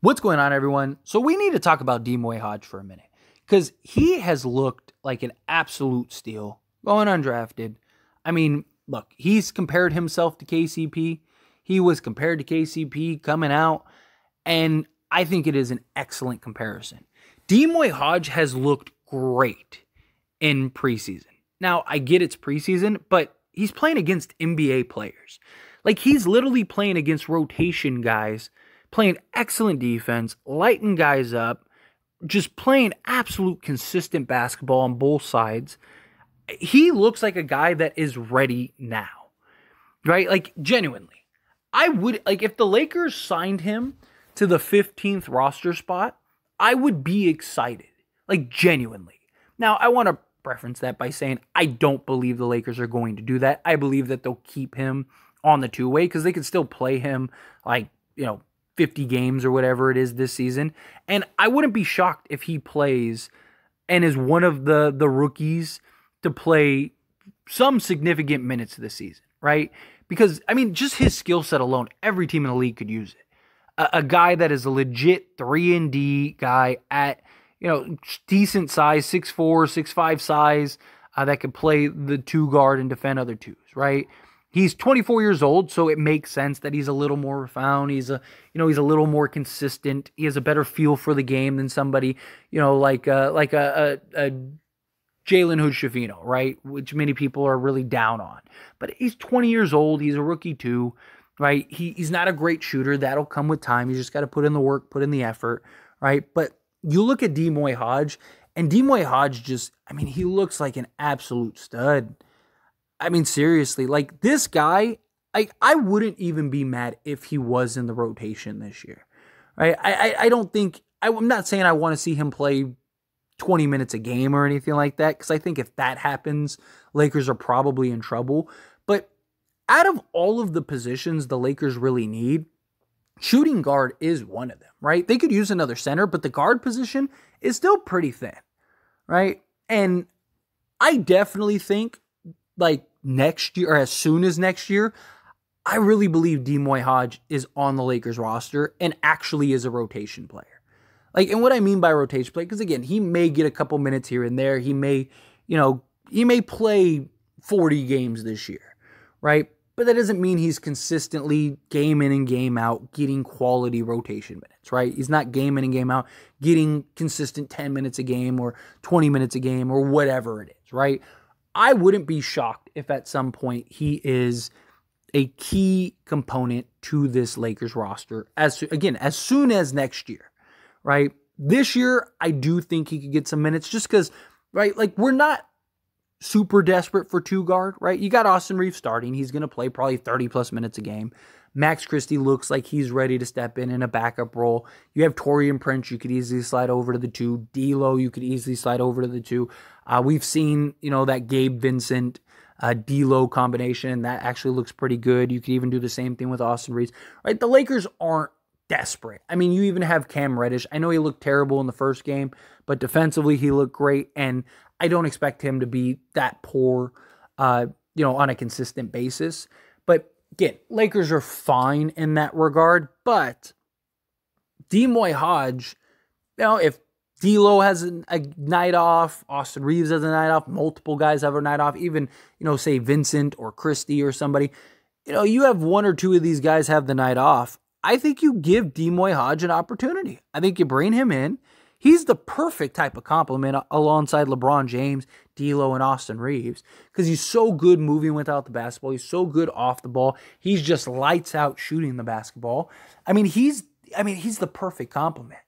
What's going on, everyone? So we need to talk about Dmoi Hodge for a minute because he has looked like an absolute steal going undrafted. I mean, look, he's compared himself to KCP. He was compared to KCP coming out, and I think it is an excellent comparison. Dmoi Hodge has looked great in preseason. Now, I get it's preseason, but he's playing against NBA players. Like, he's literally playing against rotation guys, playing excellent defense, lighting guys up, just playing absolute consistent basketball on both sides. He looks like a guy that is ready now, right? Like, genuinely. I would, like, if the Lakers signed him to the 15th roster spot, I would be excited, like, genuinely. Now, I want to preference that by saying I don't believe the Lakers are going to do that. I believe that they'll keep him on the two-way because they can still play him, like, 50 games or whatever it is this season. And I wouldn't be shocked if he plays and is one of the rookies to play some significant minutes this season, right? Because, I mean, just his skill set alone, every team in the league could use it. A guy that is a legit 3-and-D guy at, decent size, 6'4", 6'5" size, that could play the two guard and defend other twos, right? He's 24 years old, so it makes sense that he's a little more refined. He's a little more consistent. He has a better feel for the game than somebody, like a Jalen Hood-Schifino, right? Which many people are really down on. But he's 20 years old. He's a rookie too, right? He's not a great shooter. That'll come with time. You just got to put in the work, put in the effort, right? But you look at Dmoi Hodge, and Dmoi Hodge he looks like an absolute stud. I mean, seriously, like this guy, I wouldn't even be mad if he was in the rotation this year, right? I don't think, I'm not saying I want to see him play 20 minutes a game or anything like that, because I think if that happens, Lakers are probably in trouble. But out of all of the positions the Lakers really need, shooting guard is one of them, right? They could use another center, but the guard position is still pretty thin, right? And I definitely think, like, next year, or as soon as next year, I really believe Dmoi Hodge is on the Lakers roster and actually is a rotation player. Like, and what I mean by rotation player, because again, he may get a couple minutes here and there. He may, he may play 40 games this year, right? But that doesn't mean he's consistently game in and game out getting quality rotation minutes, right? He's not game in and game out getting consistent 10 minutes a game or 20 minutes a game or whatever it is, right? I wouldn't be shocked if at some point he is a key component to this Lakers roster as soon as next year, right? This year, I do think he could get some minutes just because, right? Like, we're not super desperate for two guard, right? You got Austin Reeves starting. He's going to play probably 30 plus minutes a game. Max Christie looks like he's ready to step in a backup role. You have Taurean Prince, you could easily slide over to the two. D'Lo, you could easily slide over to the two. We've seen, that Gabe Vincent, D'Lo combination. That actually looks pretty good. You could even do the same thing with Austin Reeves, right? The Lakers aren't desperate. I mean, you even have Cam Reddish. I know he looked terrible in the first game, but defensively he looked great, and I don't expect him to be that poor, on a consistent basis. But again, Lakers are fine in that regard, but Dmoi Hodge, if D'Lo has a night off, Austin Reeves has a night off, multiple guys have a night off, even, say Vincent or Christie or somebody, you have one or two of these guys have the night off. I think you give Dmoi Hodge an opportunity. I think you bring him in. He's the perfect type of complement alongside LeBron James, D'Lo, and Austin Reeves, because he's so good moving without the basketball. He's so good off the ball. He's just lights out shooting the basketball. He's the perfect complement,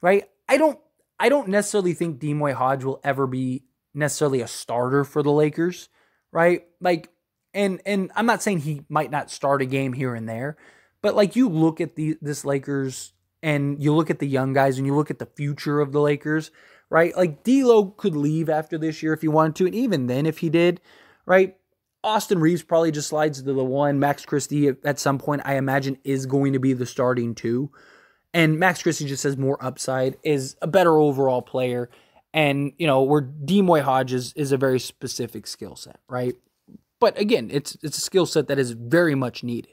right? I don't necessarily think Dmoi Hodge will ever be necessarily a starter for the Lakers, right? Like, and I'm not saying he might not start a game here and there, but like, you look at this Lakers and you look at the young guys and you look at the future of the Lakers, right? Like, D'Lo could leave after this year if he wanted to, and even then, if he did, right? Austin Reeves probably just slides to the one. Max Christie at some point, I imagine, is going to be the starting two. And Max Christie just has more upside, is a better overall player. And, where Dmoi Hodge is a very specific skill set, right? But again, it's a skill set that is very much needed.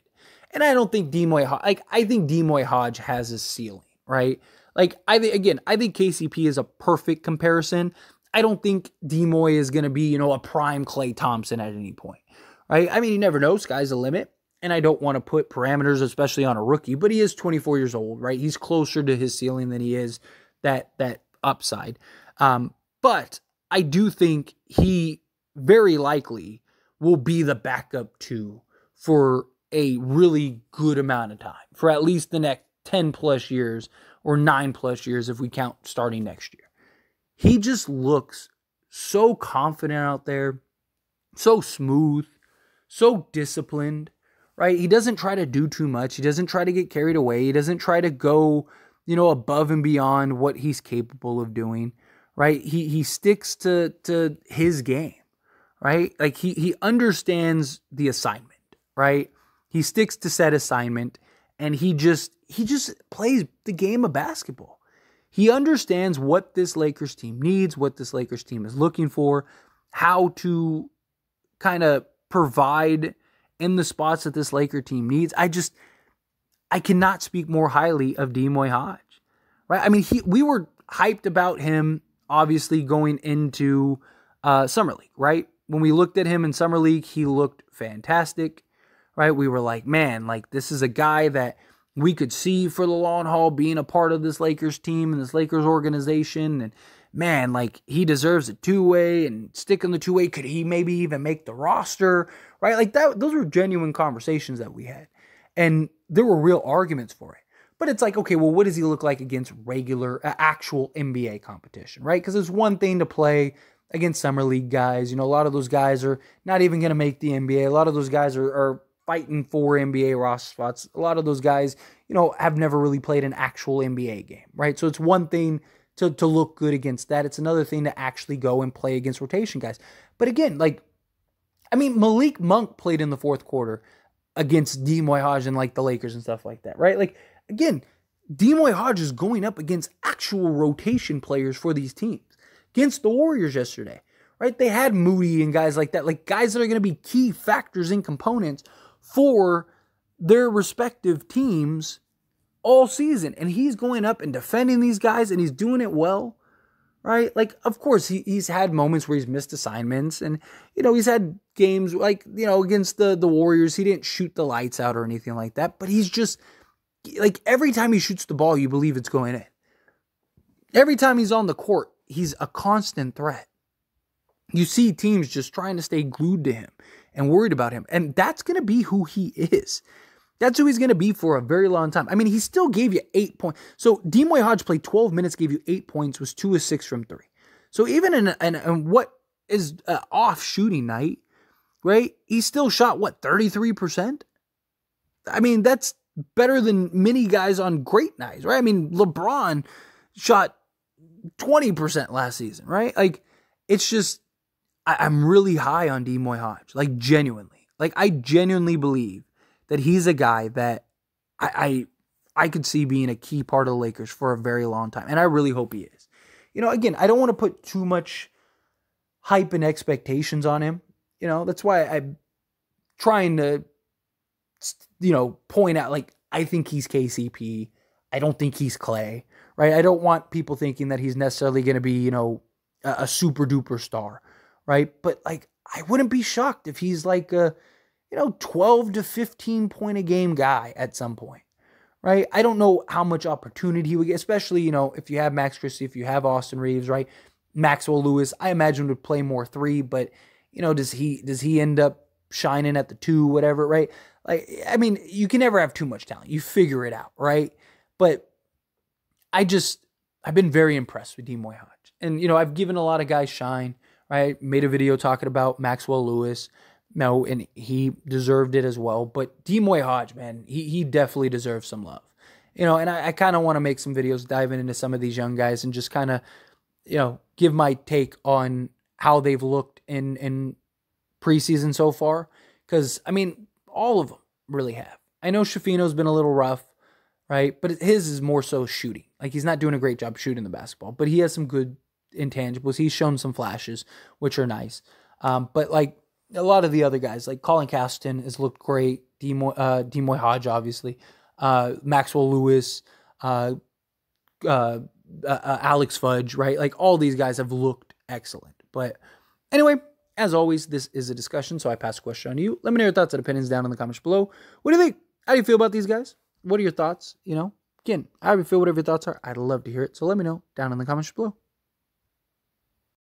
And I don't think I think Dmoi Hodge has a ceiling, right? Like, I think KCP is a perfect comparison. I don't think Dmoi is going to be, a prime Klay Thompson at any point, right? I mean, you never know. Sky's the limit. And I don't want to put parameters, especially on a rookie, but he is 24 years old, right? He's closer to his ceiling than he is that upside. But I do think he very likely will be the backup two for a really good amount of time, for at least the next 10 plus years or 9 plus years if we count starting next year. He just looks so confident out there, so smooth, so disciplined, right? He doesn't try to do too much. He doesn't try to get carried away. He doesn't try to go, above and beyond what he's capable of doing, right? He sticks to his game, right? Like he understands the assignment, right? He sticks to said assignment, and he just plays the game of basketball. He understands what this Lakers team needs, what this Lakers team is looking for, how to kind of provide in the spots that this Laker team needs. I cannot speak more highly of D'Moi Hodge, right? I mean, we were hyped about him, obviously, going into Summer League, right? When we looked at him in Summer League, he looked fantastic, right? We were like, man, like this is a guy that we could see for the long haul being a part of this Lakers team and this Lakers organization. And man, like he deserves a two-way and stick in the two-way. Could he maybe even make the roster, right? Like that, those were genuine conversations that we had. And there were real arguments for it. But it's like, okay, well, what does he look like against regular, actual NBA competition, right? Because it's one thing to play against Summer League guys. A lot of those guys are not even going to make the NBA. A lot of those guys are fighting for NBA roster spots. A lot of those guys, have never really played an actual NBA game, right? So it's one thing to look good against that. It's another thing to actually go and play against rotation guys. But again, Malik Monk played in the fourth quarter against Dmoi Hodge and the Lakers and stuff like that, right? Like, again, Dmoi Hodge is going up against actual rotation players for these teams. Against the Warriors yesterday, right? They had Moody and guys like that, like guys that are going to be key factors and components for their respective teams all season. And he's going up and defending these guys, and he's doing it well, right? Like, of course, he's had moments where he's missed assignments, and, he's had games against the Warriors. He didn't shoot the lights out or anything like that, but he's just, like, every time he shoots the ball, you believe it's going in. Every time he's on the court, he's a constant threat. You see teams just trying to stay glued to him and worried about him. And that's going to be who he is. That's who he's going to be for a very long time. I mean, he still gave you 8 points. So D'Moi Hodge played 12 minutes, gave you 8 points, was 2 of 6 from 3. So even in what is off shooting night, right, he still shot, 33%? I mean, that's better than many guys on great nights, right? I mean, LeBron shot 20% last season, right? Like, it's just, I'm really high on D'Moi Hodge, like genuinely. Like, I genuinely believe that he's a guy that I could see being a key part of the Lakers for a very long time. And I really hope he is. Again, I don't want to put too much hype and expectations on him. That's why I'm trying to, point out, like, I think he's KCP. I don't think he's Klay, right? I don't want people thinking that he's necessarily going to be, a super duper star, right? But, like, I wouldn't be shocked if he's like a, 12 to 15 point a game guy at some point, right? I don't know how much opportunity he would get, especially, if you have Max Christie, if you have Austin Reeves, right? Maxwell Lewis, I imagine would play more 3, but, does he end up shining at the 2, whatever, right? Like, I mean, you can never have too much talent. You figure it out, right? But I've been very impressed with D'Moi Hodge. And, I've given a lot of guys shine, right? Made a video talking about Maxwell Lewis. No, and he deserved it as well. But D'Moi Hodge, man, he definitely deserves some love. And I kind of want to make some videos diving into some of these young guys and just kind of, give my take on how they've looked in preseason so far. Because, I mean, all of them really have. I know Shafino's been a little rough, right? But his is more so shooting. Like, he's not doing a great job shooting the basketball, but he has some good intangibles. He's shown some flashes, which are nice. But, like, a lot of the other guys, like Colin Castleton has looked great. D'Moi Hodge, obviously. Maxwell Lewis. Alex Fudge, right? Like all these guys have looked excellent. But anyway, as always, this is a discussion, so I pass the question on to you. Let me know your thoughts and opinions down in the comments below. What do you think? How do you feel about these guys? What are your thoughts? You know, again, how do you feel? Whatever your thoughts are, I'd love to hear it. So let me know down in the comments below.